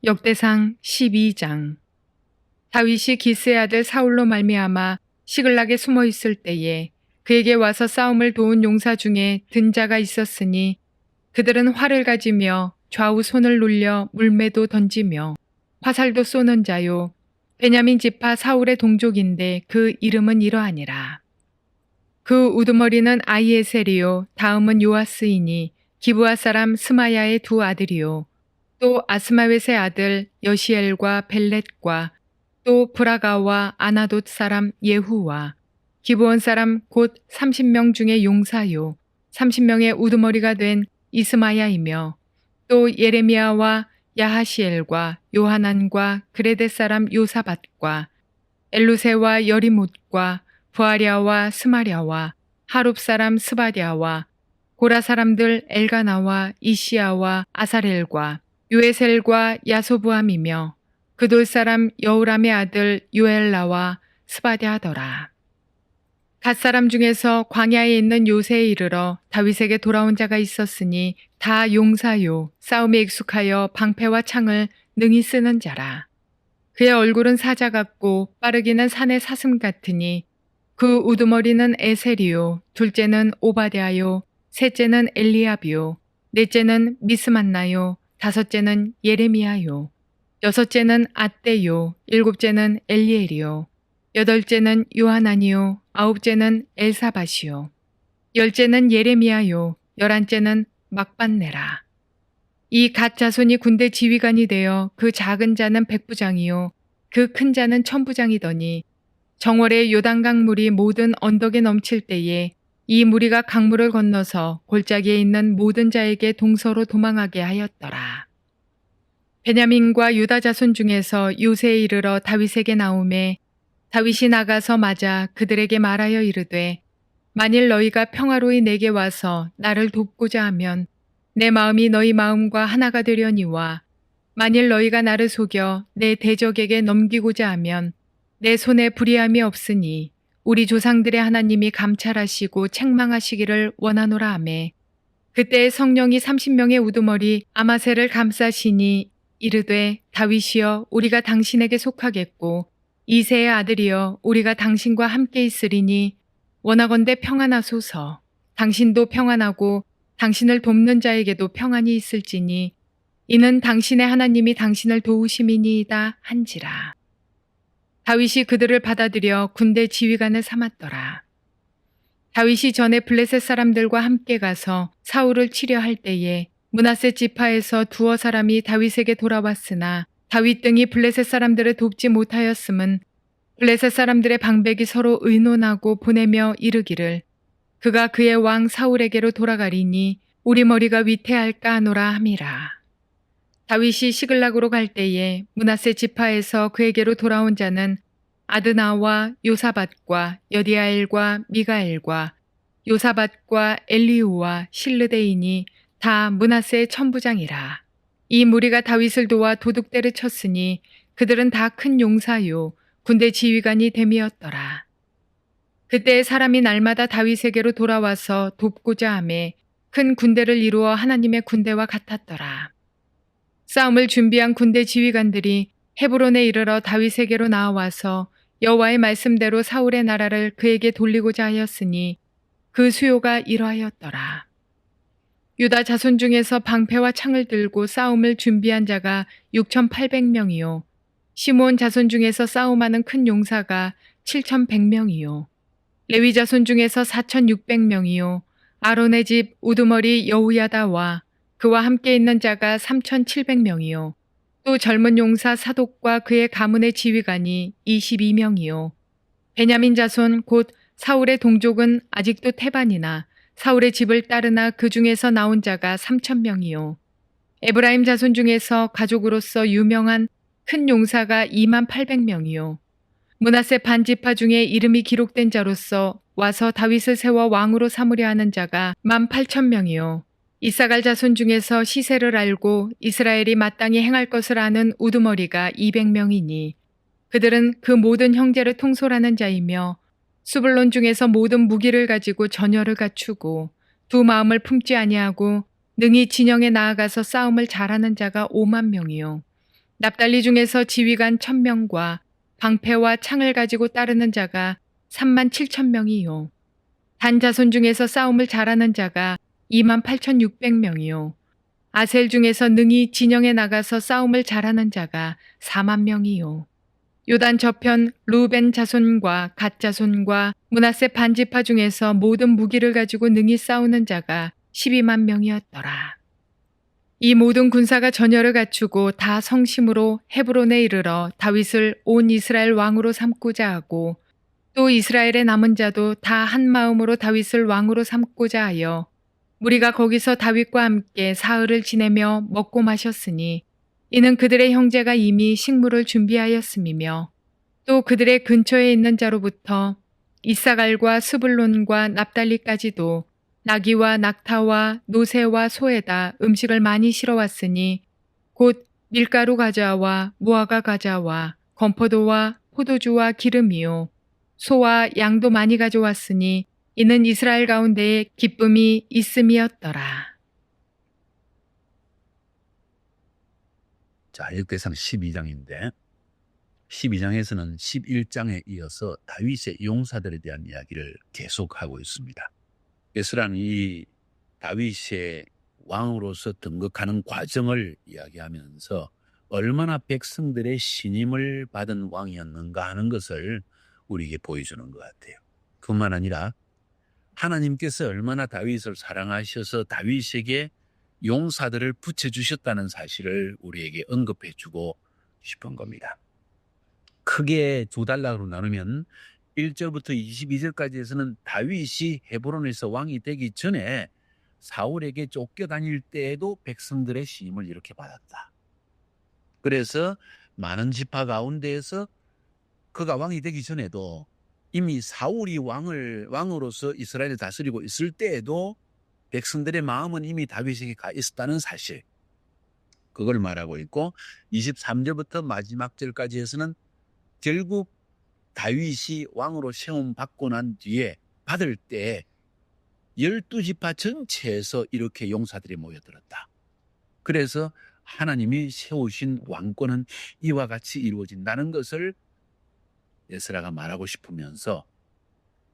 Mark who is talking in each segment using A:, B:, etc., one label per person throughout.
A: 역대상 12장. 다윗이 기스의 아들 사울로 말미암아 시글락에 숨어 있을 때에 그에게 와서 싸움을 도운 용사 중에 든 자가 있었으니 그들은 활을 가지며 좌우 손을 눌려 물매도 던지며 화살도 쏘는 자요 베냐민 지파 사울의 동족인데 그 이름은 이러하니라. 그 우두머리는 아히에셀이요 다음은 요아스이니 기브아 사람 스마야의 두 아들이요 또 아스마웻의 아들 여시엘과 벨렛과 또 브라가와 아나돗 사람 예후와 기브온 사람 곧 30명 중에 용사요 30명의 우두머리가 된 이스마야이며 또 예레미야와 야하시엘과 요하난과 그레데 사람 요사밧과 엘루세와 여리못과 부아랴와 스마랴와 하룹 사람 스바랴와 고라 사람들 엘가나와 이시야와 아사렐과 요에셀과 야소부함이며 그돌 사람 여우람의 아들 요엘라와 스바랴더라. 갓 사람 중에서 광야에 있는 요새에 이르러 다윗에게 돌아온 자가 있었으니 다 용사요 싸움에 익숙하여 방패와 창을 능히 쓰는 자라. 그의 얼굴은 사자 같고 빠르기는 산의 사슴 같으니 그 우두머리는 에셀이요 둘째는 오바댜요 셋째는 엘리압이요 넷째는 미스만나요 다섯째는 예레미야요 여섯째는 앗대요 일곱째는 엘리엘이요 여덟째는 요하나니요 아홉째는 엘사밧이요 열째는 예레미야요 열한째는 막반네라. 이 갓 자손이 군대 지휘관이 되어 그 작은 자는 백부장이요 그 큰 자는 천부장이더니 정월에 요단강 물이 모든 언덕에 넘칠 때에 이 무리가 강물을 건너서 골짜기에 있는 모든 자에게 동서로 도망하게 하였더라. 베냐민과 유다 자손 중에서 요새에 이르러 다윗에게 나오매 다윗이 나가서 맞아 그들에게 말하여 이르되 만일 너희가 평화로이 내게 와서 나를 돕고자 하면 내 마음이 너희 마음과 하나가 되려니와 만일 너희가 나를 속여 내 대적에게 넘기고자 하면 내 손에 불의함이 없으니 우리 조상들의 하나님이 감찰하시고 책망하시기를 원하노라 하매 그때 성령이 30명의 우두머리 아마셀을 감싸시니 이르되 다윗이여 우리가 당신에게 속하겠고 이새의 아들이여 우리가 당신과 함께 있으리니 원하건대 평안하소서. 당신도 평안하고 당신을 돕는 자에게도 평안이 있을지니 이는 당신의 하나님이 당신을 도우심이니이다 한지라. 다윗이 그들을 받아들여 군대 지휘관을 삼았더라. 다윗이 전에 블레셋 사람들과 함께 가서 사울을 치려 할 때에 므낫세 지파에서 두어 사람이 다윗에게 돌아왔으나 다윗 등이 블레셋 사람들을 돕지 못하였음은 블레셋 사람들의 방백이 서로 의논하고 보내며 이르기를 그가 그의 왕 사울에게로 돌아가리니 우리 머리가 위태할까 하노라 함이라. 다윗이 시글락으로 갈 때에 므낫세 지파에서 그에게로 돌아온 자는 아드나와 요사밧과 여디아엘과 미가엘과 요사밧과 엘리우와 실르데이니 다 므낫세의 천부장이라. 이 무리가 다윗을 도와 도둑대를 쳤으니 그들은 다 큰 용사요 군대 지휘관이 됨이었더라. 그때 사람이 날마다 다윗에게로 돌아와서 돕고자 하매 큰 군대를 이루어 하나님의 군대와 같았더라. 싸움을 준비한 군대 지휘관들이 헤브론에 이르러 다윗에게로 나와서 여호와의 말씀대로 사울의 나라를 그에게 돌리고자 하였으니 그 수요가 이러하였더라. 유다 자손 중에서 방패와 창을 들고 싸움을 준비한 자가 6,800명이요 시므온 자손 중에서 싸움하는 큰 용사가 7,100명이요 레위 자손 중에서 4,600명이요 아론의 집 우두머리 여우야다와 그와 함께 있는 자가 3,700명이요 또 젊은 용사 사독과 그의 가문의 지휘관이 22명이요 베냐민 자손 곧 사울의 동족은 아직도 태반이나 사울의 집을 따르나 그 중에서 나온 자가 3,000명이요 에브라임 자손 중에서 가족으로서 유명한 큰 용사가 28,000명이요 므낫세 반지파 중에 이름이 기록된 자로서 와서 다윗을 세워 왕으로 삼으려 하는 자가 18,000명이요 이사갈 자손 중에서 시세를 알고 이스라엘이 마땅히 행할 것을 아는 우두머리가 200명이니 그들은 그 모든 형제를 통솔하는 자이며 수블론 중에서 모든 무기를 가지고 전열을 갖추고 두 마음을 품지 아니하고 능히 진영에 나아가서 싸움을 잘하는 자가 5만 명이요 납달리 중에서 지휘관 1000명과 방패와 창을 가지고 따르는 자가 37,000명이요. 단 자손 중에서 싸움을 잘하는 자가 28,600명이요. 아셀 중에서 능히 진영에 나가서 싸움을 잘하는 자가 40,000명이요. 요단 저편 루벤 자손과 갓 자손과 므낫세 반지파 중에서 모든 무기를 가지고 능히 싸우는 자가 12만 명이었더라. 이 모든 군사가 전열을 갖추고 다 성심으로 헤브론에 이르러 다윗을 온 이스라엘 왕으로 삼고자 하고 또 이스라엘의 남은 자도 다 한 마음으로 다윗을 왕으로 삼고자 하여 무리가 거기서 다윗과 함께 사흘을 지내며 먹고 마셨으니 이는 그들의 형제가 이미 식물을 준비하였음이며 또 그들의 근처에 있는 자로부터 이사갈과 스불론과 납달리까지도 나귀와 낙타와 노새와 소에다 음식을 많이 실어왔으니 곧 밀가루 과자와 무화과 과자와 건포도와 포도주와 기름이요 소와 양도 많이 가져왔으니 이는 이스라엘 가운데에 기쁨이 있음이었더라.
B: 자, 역대상 12장인데 12장에서는 11장에 이어서 다윗의 용사들에 대한 이야기를 계속하고 있습니다. 에스라는 이 다윗의 왕으로서 등극하는 과정을 이야기하면서 얼마나 백성들의 신임을 받은 왕이었는가 하는 것을 우리에게 보여주는 것 같아요. 그뿐만 아니라 하나님께서 얼마나 다윗을 사랑하셔서 다윗에게 용사들을 붙여주셨다는 사실을 우리에게 언급해주고 싶은 겁니다. 크게 두 단락으로 나누면 1절부터 22절까지에서는 다윗이 헤브론에서 왕이 되기 전에 사울에게 쫓겨다닐 때에도 백성들의 신임을 이렇게 받았다. 그래서 많은 지파 가운데에서 그가 왕이 되기 전에도 이미 사울이 왕으로서 이스라엘을 다스리고 있을 때에도 백성들의 마음은 이미 다윗에게 가 있었다는 사실, 그걸 말하고 있고 23절부터 마지막 절까지 해서는 결국 다윗이 왕으로 세움 받고 난 뒤에 받을 때 12지파 전체에서 이렇게 용사들이 모여들었다. 그래서 하나님이 세우신 왕권은 이와 같이 이루어진다는 것을 에스라가 말하고 싶으면서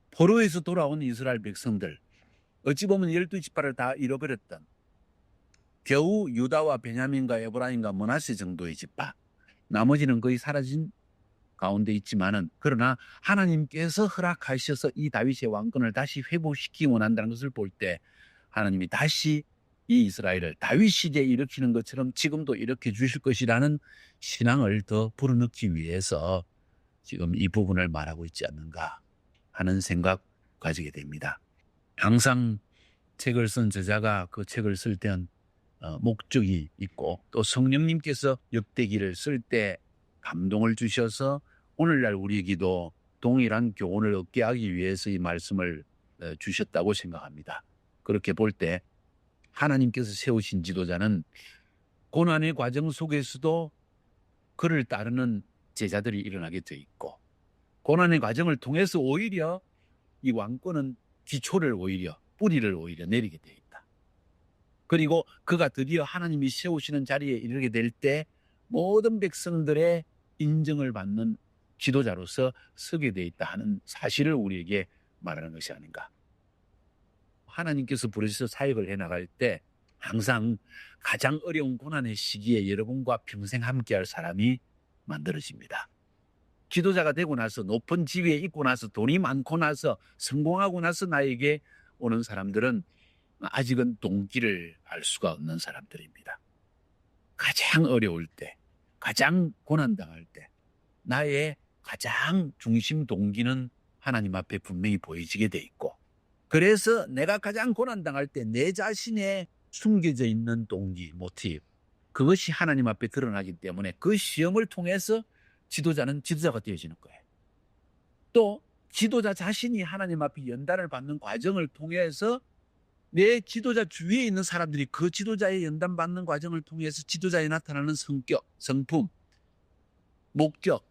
B: 포로에서 돌아온 이스라엘 백성들, 어찌 보면 12지파를 다 잃어버렸던 겨우 유다와 베냐민과 에브라임과 므낫세 정도의 지파, 나머지는 거의 사라진 가운데 있지만은, 그러나 하나님께서 허락하셔서 이 다윗의 왕권을 다시 회복시키기 원한다는 것을 볼 때 하나님이 다시 이 이스라엘을 다윗 시대에 일으키는 것처럼 지금도 일으켜 주실 것이라는 신앙을 더 불어넣기 위해서 지금 이 부분을 말하고 있지 않는가 하는 생각 가지게 됩니다. 항상 책을 쓴 저자가 그 책을 쓸 때는 목적이 있고 또 성령님께서 역대기를 쓸 때 감동을 주셔서 오늘날 우리에게도 동일한 교훈을 얻게 하기 위해서 이 말씀을 주셨다고 생각합니다. 그렇게 볼 때 하나님께서 세우신 지도자는 고난의 과정 속에서도 그를 따르는 제자들이 일어나게 돼 있고, 고난의 과정을 통해서 오히려 이 왕권은 기초를 오히려 뿌리를 오히려 내리게 돼 있다. 그리고 그가 드디어 하나님이 세우시는 자리에 이르게 될 때 모든 백성들의 인정을 받는 지도자로서 서게 돼 있다 하는 사실을 우리에게 말하는 것이 아닌가. 하나님께서 부르셔서 사역을 해나갈 때 항상 가장 어려운 고난의 시기에 여러분과 평생 함께할 사람이 만들어집니다. 지도자가 되고 나서 높은 지위에 있고 나서 돈이 많고 나서 성공하고 나서 나에게 오는 사람들은 아직은 동기를 알 수가 없는 사람들입니다. 가장 어려울 때, 가장 고난당할 때 나의 가장 중심 동기는 하나님 앞에 분명히 보여지게 돼 있고, 그래서 내가 가장 고난당할 때 내 자신의 숨겨져 있는 동기, 모티브, 그것이 하나님 앞에 드러나기 때문에 그 시험을 통해서 지도자는 지도자가 되어지는 거예요. 또 지도자 자신이 하나님 앞에 연단을 받는 과정을 통해서 내 지도자 주위에 있는 사람들이 그 지도자의 연단받는 과정을 통해서 지도자에 나타나는 성격, 성품, 목적,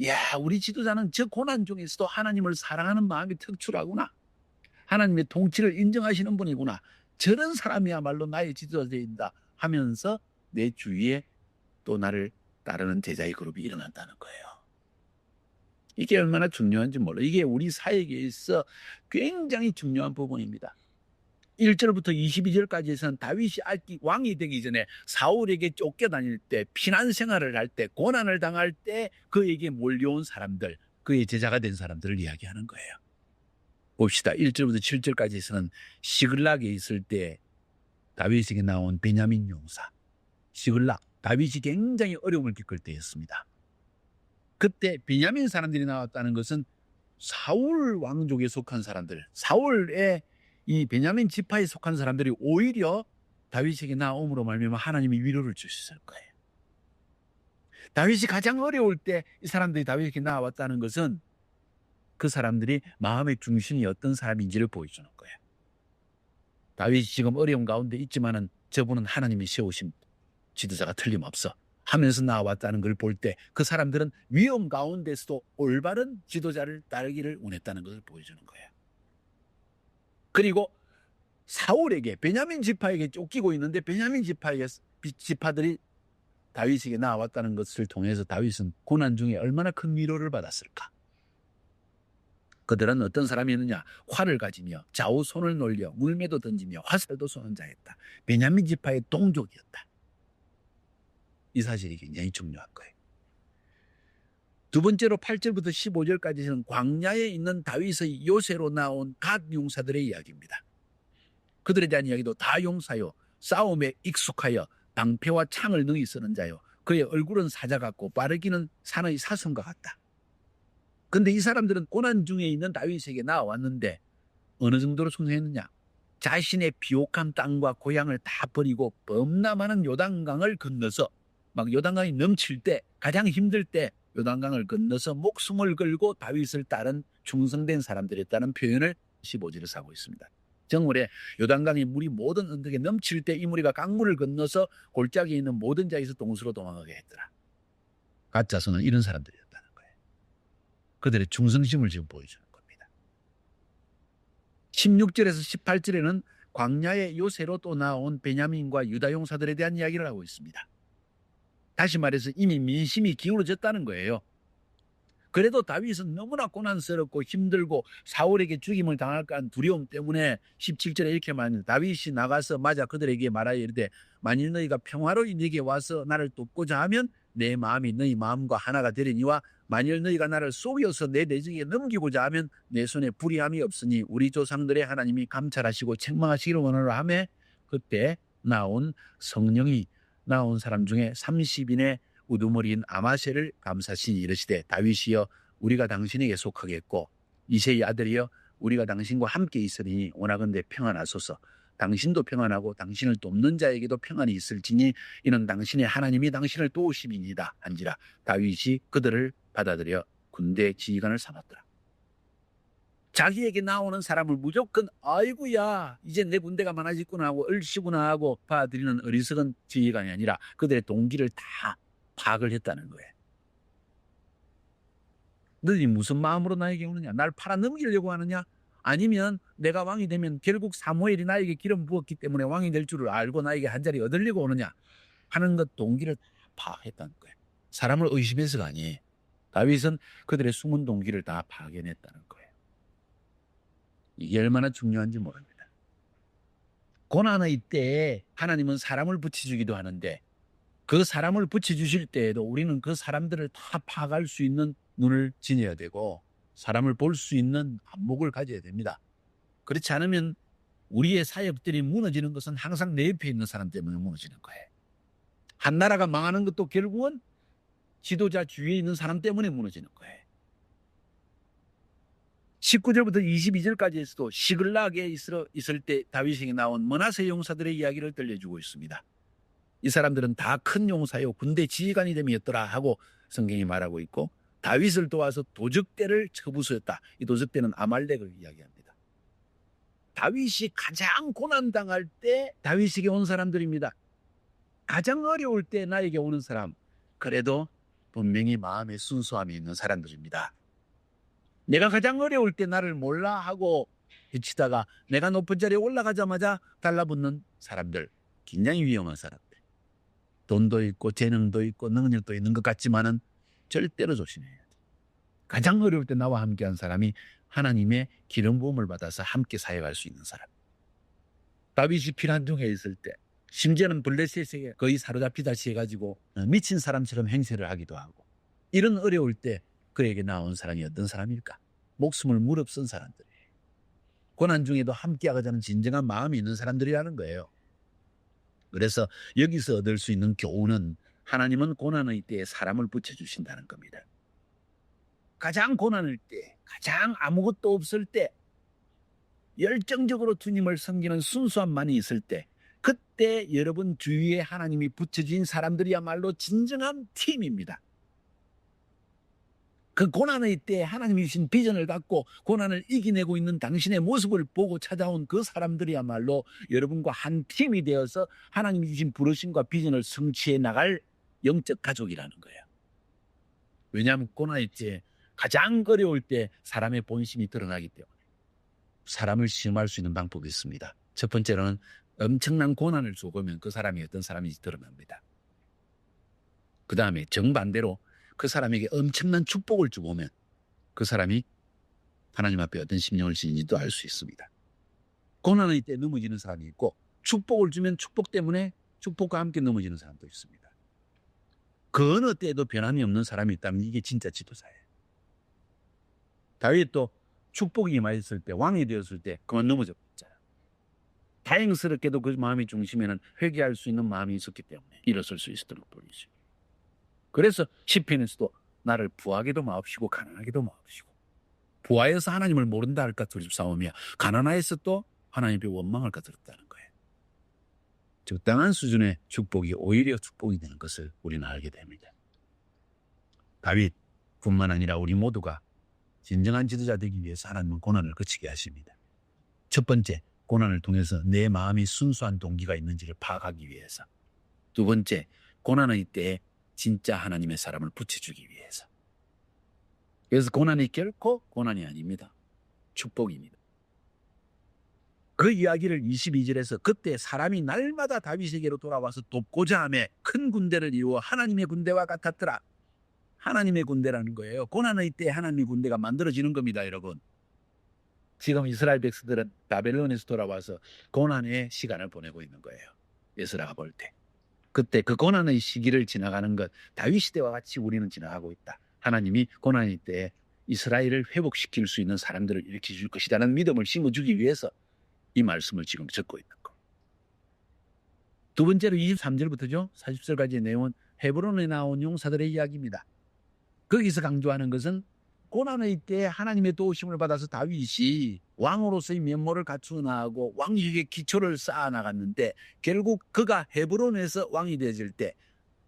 B: 야, 우리 지도자는 저 고난 중에서도 하나님을 사랑하는 마음이 특출하구나, 하나님의 통치를 인정하시는 분이구나, 저런 사람이야말로 나의 지도자이다 하면서 내 주위에 또 나를 따르는 제자의 그룹이 일어난다는 거예요. 이게 얼마나 중요한지 몰라. 이게 우리 사역에서 굉장히 중요한 부분입니다. 1절부터 22절까지에서는 다윗이 왕이 되기 전에 사울에게 쫓겨다닐 때, 피난 생활을 할 때, 고난을 당할 때 그에게 몰려온 사람들, 그의 제자가 된 사람들을 이야기하는 거예요. 봅시다. 1절부터 7절까지에서는 시글락에 있을 때 다윗에게 나온 베냐민 용사. 시글락, 다윗이 굉장히 어려움을 겪을 때였습니다. 그때 베냐민 사람들이 나왔다는 것은 사울 왕족에 속한 사람들, 사울의 이 베냐민 지파에 속한 사람들이 오히려 다윗에게 나옴으로 말미암아 하나님이 위로를 주셨을 거예요. 다윗이 가장 어려울 때 이 사람들이 다윗에게 나왔다는 것은 그 사람들이 마음의 중심이 어떤 사람인지를 보여주는 거예요. 다윗이 지금 어려움 가운데 있지만은 저분은 하나님이 세우신 지도자가 틀림없어 하면서 나왔다는 걸 볼 때 그 사람들은 위험 가운데서도 올바른 지도자를 따르기를 원했다는 것을 보여주는 거예요. 그리고 사울에게, 베냐민 지파에게 쫓기고 있는데 베냐민 지파들이 다윗에게 나왔다는 것을 통해서 다윗은 고난 중에 얼마나 큰 위로를 받았을까. 그들은 어떤 사람이었느냐. 활을 가지며 좌우 손을 놀려 물매도 던지며 화살도 쏘는 자였다. 베냐민 지파의 동족이었다. 이 사실이 굉장히 중요한 거예요. 두 번째로 8절부터 15절까지는 광야에 있는 다윗의 요새로 나온 갓 용사들의 이야기입니다. 그들에 대한 이야기도 다 용사요, 싸움에 익숙하여 방패와 창을 능히 쓰는 자요, 그의 얼굴은 사자 같고 빠르기는 산의 사슴과 같다. 근데 이 사람들은 고난 중에 있는 다윗에게 나왔는데 어느 정도로 순수했느냐. 자신의 비옥한 땅과 고향을 다 버리고 범람하는 요단강을 건너서, 막 요단강이 넘칠 때, 가장 힘들 때 요단강을 건너서 목숨을 걸고 다윗을 따른 충성된 사람들이었다는 표현을 15절에서 하고 있습니다. 정월에 요단강이 물이 모든 언덕에 넘칠 때 이 무리가 강물을 건너서 골짜기에 있는 모든 자에서 동수로 도망가게 했더라. 가짜서는 이런 사람들이었다는 거예요. 그들의 충성심을 지금 보여주는 겁니다. 16절에서 18절에는 광야의 요새로 또 나온 베냐민과 유다 용사들에 대한 이야기를 하고 있습니다. 다시 말해서 이미 민심이 기울어졌다는 거예요. 그래도 다윗은 너무나 고난스럽고 힘들고 사울에게 죽임을 당할까 하는 두려움 때문에 17절에 이렇게 말합니다. 다윗이 나가서 맞아 그들에게 말하여 이르되 만일 너희가 평화로이 내게 와서 나를 돕고자 하면 내 마음이 너희 마음과 하나가 되리니와 만일 너희가 나를 속여서 내 대적에게 넘기고자 하면 내 손에 불의함이 없으니 우리 조상들의 하나님이 감찰하시고 책망하시기를 원하노라 하며, 그때 나온 성령이 나온 사람 중에 30인의 우두머리인 아마셀을 감사시니 이르시되 다윗이여 우리가 당신에게 속하겠고 이새의 아들이여 우리가 당신과 함께 있으리니 원하건대 평안하소서. 당신도 평안하고 당신을 돕는 자에게도 평안이 있을지니 이는 당신의 하나님이 당신을 도우심이니이다 한지라. 다윗이 그들을 받아들여 군대 지휘관을 삼았더라. 자기에게 나오는 사람을 무조건 아이고야 이제 내 군대가 많아졌구나 하고 얼씨구나 하고 받아들이는 어리석은 지휘관이 아니라 그들의 동기를 다 파악을 했다는 거예요. 너희 무슨 마음으로 나에게 오느냐? 날 팔아넘기려고 하느냐? 아니면 내가 왕이 되면 결국 사무엘이 나에게 기름 부었기 때문에 왕이 될 줄을 알고 나에게 한 자리 얻으려고 오느냐? 하는 것 동기를 다 파악했다는 거예요. 사람을 의심해서가 아니에요. 다윗은 그들의 숨은 동기를 다 파악해냈다는 거예요. 이게 얼마나 중요한지 모릅니다. 고난의 때에 하나님은 사람을 붙여주기도 하는데 그 사람을 붙여주실 때에도 우리는 그 사람들을 다 파악할 수 있는 눈을 지녀야 되고 사람을 볼 수 있는 안목을 가져야 됩니다. 그렇지 않으면 우리의 사역들이 무너지는 것은 항상 내 옆에 있는 사람 때문에 무너지는 거예요. 한 나라가 망하는 것도 결국은 지도자 주위에 있는 사람 때문에 무너지는 거예요. 19절부터 22절까지에서도 시글락에 있을 때 다윗에게 나온 므낫세 용사들의 이야기를 들려주고 있습니다. 이 사람들은 다 큰 용사요 군대 지휘관이 됨이었더라 하고 성경이 말하고 있고, 다윗을 도와서 도적대를 쳐부수었다. 이 도적대는 아말렉을 이야기합니다. 다윗이 가장 고난당할 때 다윗에게 온 사람들입니다. 가장 어려울 때 나에게 오는 사람, 그래도 분명히 마음의 순수함이 있는 사람들입니다. 내가 가장 어려울 때 나를 몰라 하고 해치다가 내가 높은 자리에 올라가자마자 달라붙는 사람들, 굉장히 위험한 사람들. 돈도 있고 재능도 있고 능력도 있는 것 같지만은 절대로 조심해야 돼. 가장 어려울 때 나와 함께한 사람이 하나님의 기름 부음을 받아서 함께 사역할 수 있는 사람. 다윗이 피난중에 있을 때 심지어는 블레셋에게 거의 사로잡히다시 해가지고 미친 사람처럼 행세를 하기도 하고 이런 어려울 때 그에게 나온 사람이 어떤 사람일까? 목숨을 무릅쓴 사람들이에요. 고난 중에도 함께하고자 진정한 마음이 있는 사람들이라는 거예요. 그래서 여기서 얻을 수 있는 교훈은 하나님은 고난의 때에 사람을 붙여주신다는 겁니다. 가장 고난일 때, 가장 아무것도 없을 때, 열정적으로 주님을 섬기는 순수함만이 있을 때, 그때 여러분 주위에 하나님이 붙여진 사람들이야말로 진정한 팀입니다. 그 고난의 때에 하나님이 주신 비전을 갖고 고난을 이겨내고 있는 당신의 모습을 보고 찾아온 그 사람들이야말로 여러분과 한 팀이 되어서 하나님이 주신 부르심과 비전을 성취해 나갈 영적 가족이라는 거예요. 왜냐하면 고난의 때에 가장 어려울 때 사람의 본심이 드러나기 때문에 사람을 시험할 수 있는 방법이 있습니다. 첫 번째로는 엄청난 고난을 주고면 그 사람이 어떤 사람인지 드러납니다. 그 다음에 정반대로 그 사람에게 엄청난 축복을 주고면 그 사람이 하나님 앞에 어떤 심령을 지니지도 알 수 있습니다. 고난의 때 넘어지는 사람이 있고 축복을 주면 축복 때문에 축복과 함께 넘어지는 사람도 있습니다. 그 어느 때에도 변함이 없는 사람이 있다면 이게 진짜 지도자예요. 다윗도 축복이 임하였을 때 왕이 되었을 때 그만 넘어졌잖아요. 다행스럽게도 그 마음의 중심에는 회개할 수 있는 마음이 있었기 때문에 일어설 수 있도록 보이죠. 그래서 시편에서도 나를 부하게도 마옵시고 가난하게도 마옵시고 부하에서 하나님을 모른다 할까 두렵사오며 가난하에서 또 하나님의 원망할까 두렵다는 거예요. 적당한 수준의 축복이 오히려 축복이 되는 것을 우리는 알게 됩니다. 다윗뿐만 아니라 우리 모두가 진정한 지도자 되기 위해서 하나님은 고난을 거치게 하십니다. 첫 번째, 고난을 통해서 내 마음이 순수한 동기가 있는지를 파악하기 위해서. 두 번째, 고난의 때에 진짜 하나님의 사람을 붙여주기 위해서. 그래서 고난이 결코 고난이 아닙니다. 축복입니다. 그 이야기를 22절에서 그때 사람이 날마다 다윗에게로 돌아와서 돕고자 하며 큰 군대를 이루어 하나님의 군대와 같았더라. 하나님의 군대라는 거예요. 고난의 때 하나님의 군대가 만들어지는 겁니다, 여러분. 지금 이스라엘 백성들은 바벨론에서 돌아와서 고난의 시간을 보내고 있는 거예요. 에스라가 볼 때. 그때 그 고난의 시기를 지나가는 것, 다윗 시대와 같이 우리는 지나가고 있다. 하나님이 고난의 때에 이스라엘을 회복시킬 수 있는 사람들을 일으켜 줄 것이라는 믿음을 심어주기 위해서 이 말씀을 지금 적고 있는 거. 두 번째로 23절부터죠. 40절까지의 내용은 헤브론에 나온 용사들의 이야기입니다. 거기서 강조하는 것은 고난의 때에 하나님의 도우심을 받아서 다윗이 왕으로서의 면모를 갖추어 나가고 왕위의 기초를 쌓아 나갔는데 결국 그가 헤브론에서 왕이 되어질 때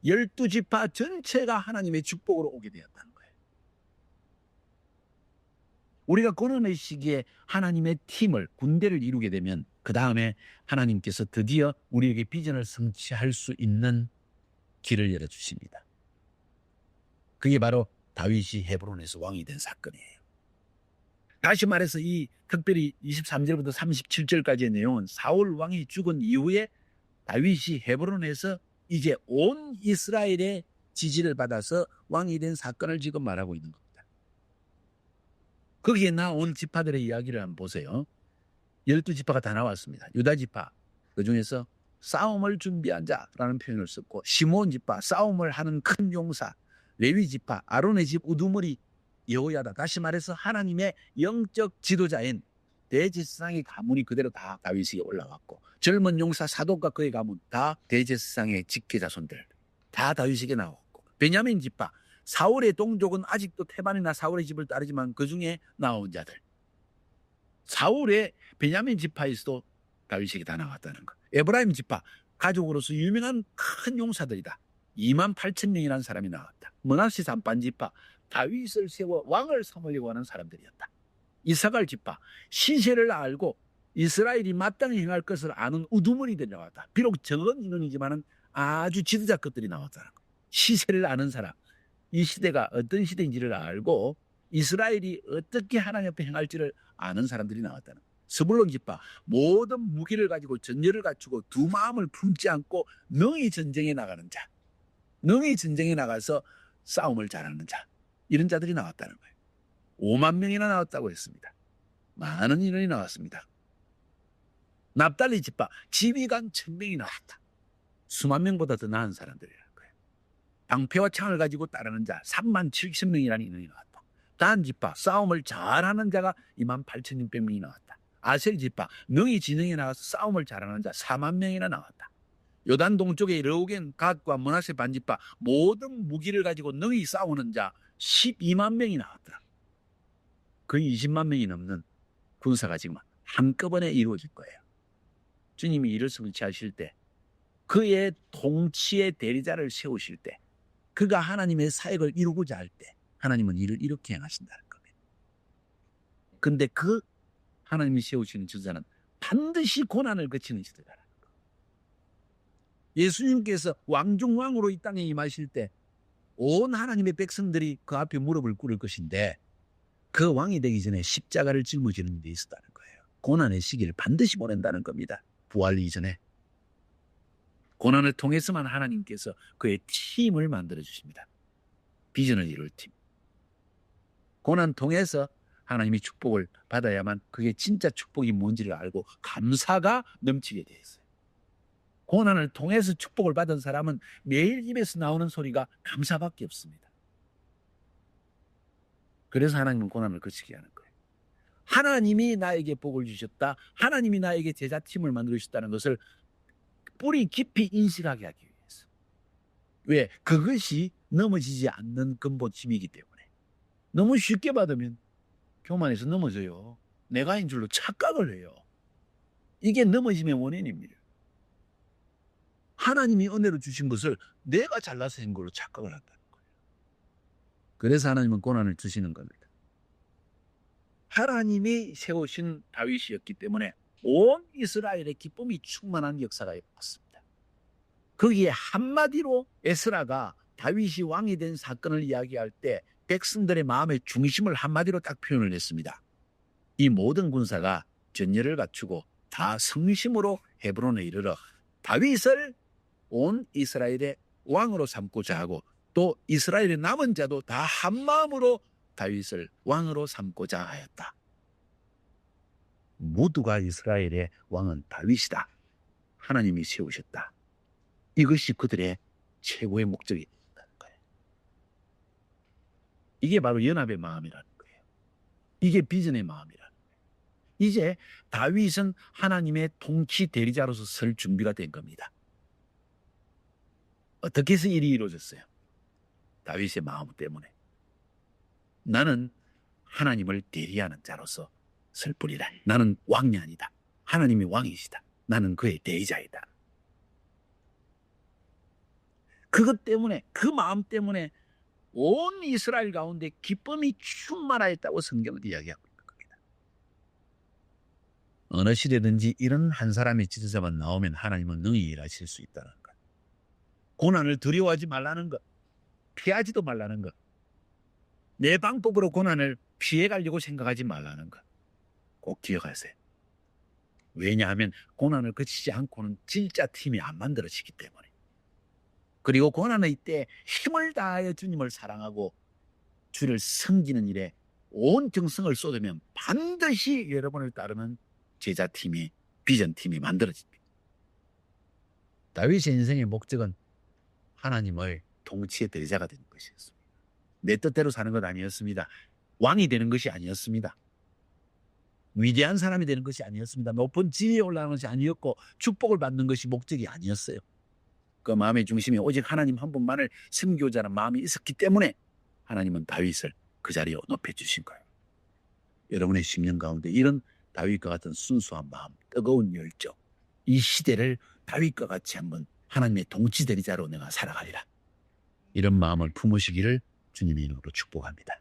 B: 12지파 전체가 하나님의 축복으로 오게 되었다는 거예요. 우리가 고난의 시기에 하나님의 팀을, 군대를 이루게 되면 그 다음에 하나님께서 드디어 우리에게 비전을 성취할 수 있는 길을 열어주십니다. 그게 바로 다윗이 헤브론에서 왕이 된 사건이에요. 다시 말해서 이 특별히 23절부터 37절까지의 내용은 사울 왕이 죽은 이후에 다윗이 헤브론에서 이제 온 이스라엘의 지지를 받아서 왕이 된 사건을 지금 말하고 있는 겁니다. 거기에 나온 지파들의 이야기를 한번 보세요. 12지파가 다 나왔습니다. 유다지파, 그중에서 싸움을 준비한 자라는 표현을 썼고 시몬지파, 싸움을 하는 큰 용사, 레위지파, 아론의 집 우두머리 여호야다. 다시 말해서 하나님의 영적 지도자인 대제사장의 가문이 그대로 다 다윗에게 올라왔고 젊은 용사 사독과 그의 가문 다 대제사장의 직계자손들 다 다윗에게 나왔고 베냐민 지파, 사울의 동족은 아직도 태반이나 사울의 집을 따르지만 그중에 나온 자들 사울의 베냐민 지파에서도 다윗에게 다 나왔다는 것. 에브라임 지파, 가족으로서 유명한 큰 용사들이다. 28,000명이라는 사람이 나왔다. 므낫세 산반 지파, 다윗을 세워 왕을 삼으려고 하는 사람들이었다. 이사갈 지파, 시세를 알고 이스라엘이 마땅히 행할 것을 아는 우두머리들이 나왔다. 비록 적은 인원이지만 아주 지도자 것들이 나왔다는 거. 시세를 아는 사람, 이 시대가 어떤 시대인지를 알고 이스라엘이 어떻게 하나님 앞에 행할지를 아는 사람들이 나왔다는 거. 스불론 지파, 모든 무기를 가지고 전열을 갖추고 두 마음을 품지 않고 명의 전쟁에 나가는 자. 능히 전쟁에 나가서 싸움을 잘하는 자, 이런 자들이 나왔다는 거예요. 5만 명이나 나왔다고 했습니다. 많은 인원이 나왔습니다. 납달리 지파 지휘관 1000명이 나왔다. 수만 명보다 더 나은 사람들이라는 거예요. 방패와 창을 가지고 따르는 자 3만 7천 명이라는 인원이 나왔다. 단 지파 싸움을 잘하는 자가 2만 8,600명이 나왔다. 아셀 지파 능히 진영에 나가서 싸움을 잘하는 자 4만 명이나 나왔다. 요단 동쪽의 르우겐, 갓과 므낫세 반지파 모든 무기를 가지고 능히 싸우는 자 12만 명이 나왔더라. 거의 20만 명이 넘는 군사가 지금 한꺼번에 이루어질 거예요. 주님이 이를 성취하실 때, 그의 통치의 대리자를 세우실 때, 그가 하나님의 사역을 이루고자 할 때 하나님은 이를 이렇게 행하신다는 겁니다. 근데 그 하나님이 세우시는 지도자는 반드시 고난을 거치는 지도자라는 거. 예수님께서 왕중왕으로 이 땅에 임하실 때 온 하나님의 백성들이 그 앞에 무릎을 꿇을 것인데, 그 왕이 되기 전에 십자가를 짊어지는 데 있었다는 거예요. 고난의 시기를 반드시 보낸다는 겁니다. 부활 이전에. 고난을 통해서만 하나님께서 그의 팀을 만들어 주십니다. 비전을 이룰 팀. 고난 통해서 하나님이 축복을 받아야만 그게 진짜 축복이 뭔지를 알고 감사가 넘치게 되어 있어요. 고난을 통해서 축복을 받은 사람은 매일 입에서 나오는 소리가 감사밖에 없습니다. 그래서 하나님은 고난을 거치게 하는 거예요. 하나님이 나에게 복을 주셨다. 하나님이 나에게 제자팀을 만들어주셨다는 것을 뿌리 깊이 인식하게 하기 위해서. 왜? 그것이 넘어지지 않는 근본 힘이기 때문에. 너무 쉽게 받으면 교만해서 넘어져요. 내가인 줄로 착각을 해요. 이게 넘어짐의 원인입니다. 하나님이 은혜로 주신 것을 내가 잘나서 한 걸로 착각을 한다는 거예요. 그래서 하나님은 고난을 주시는 겁니다. 하나님이 세우신 다윗이었기 때문에 온 이스라엘의 기쁨이 충만한 역사가 일어났습니다. 거기에 한마디로 에스라가 다윗이 왕이 된 사건을 이야기할 때 백성들의 마음의 중심을 한마디로 딱 표현을 했습니다. 이 모든 군사가 전열을 갖추고 다 성심으로 헤브론에 이르러 다윗을 온 이스라엘의 왕으로 삼고자 하고, 또 이스라엘의 남은 자도 다 한마음으로 다윗을 왕으로 삼고자 하였다. 모두가 이스라엘의 왕은 다윗이다. 하나님이 세우셨다. 이것이 그들의 최고의 목적이라는 거예요. 이게 바로 연합의 마음이라는 거예요. 이게 비전의 마음이라는 거예요. 이제 다윗은 하나님의 통치 대리자로서 설 준비가 된 겁니다. 어떻게 해서 일이 이루어졌어요? 다윗의 마음 때문에. 나는 하나님을 대리하는 자로서 설 뿐이다. 나는 왕이 아니다. 하나님이 왕이시다. 나는 그의 대리자이다. 그것 때문에, 그 마음 때문에 온 이스라엘 가운데 기쁨이 충만하였다고 성경은 이야기하고 있는 겁니다. 어느 시대든지 이런 한 사람의 지도자만 나오면 하나님은 능히 일하실 수 있다는 것. 고난을 두려워하지 말라는 것. 피하지도 말라는 것. 내 방법으로 고난을 피해가려고 생각하지 말라는 것. 꼭 기억하세요. 왜냐하면 고난을 거치지 않고는 진짜 팀이 안 만들어지기 때문에. 그리고 고난의 때 힘을 다하여 주님을 사랑하고 주를 섬기는 일에 온 정성을 쏟으면 반드시 여러분을 따르는 제자팀이, 비전팀이 만들어집니다. 다윗의 인생의 목적은 하나님의 통치의 대리자가 되는 것이었습니다. 내 뜻대로 사는 것 아니었습니다. 왕이 되는 것이 아니었습니다. 위대한 사람이 되는 것이 아니었습니다. 높은 지위에 올라가는 것이 아니었고 축복을 받는 것이 목적이 아니었어요. 그 마음의 중심에 오직 하나님 한 분만을 섬기고자 하는 마음이 있었기 때문에 하나님은 다윗을 그 자리에 높여주신 거예요. 여러분의 심령 가운데 이런 다윗과 같은 순수한 마음, 뜨거운 열정, 이 시대를 다윗과 같이 한번 하나님의 통치 대리자로 내가 살아가리라. 이런 마음을 품으시기를 주님의 이름으로 축복합니다.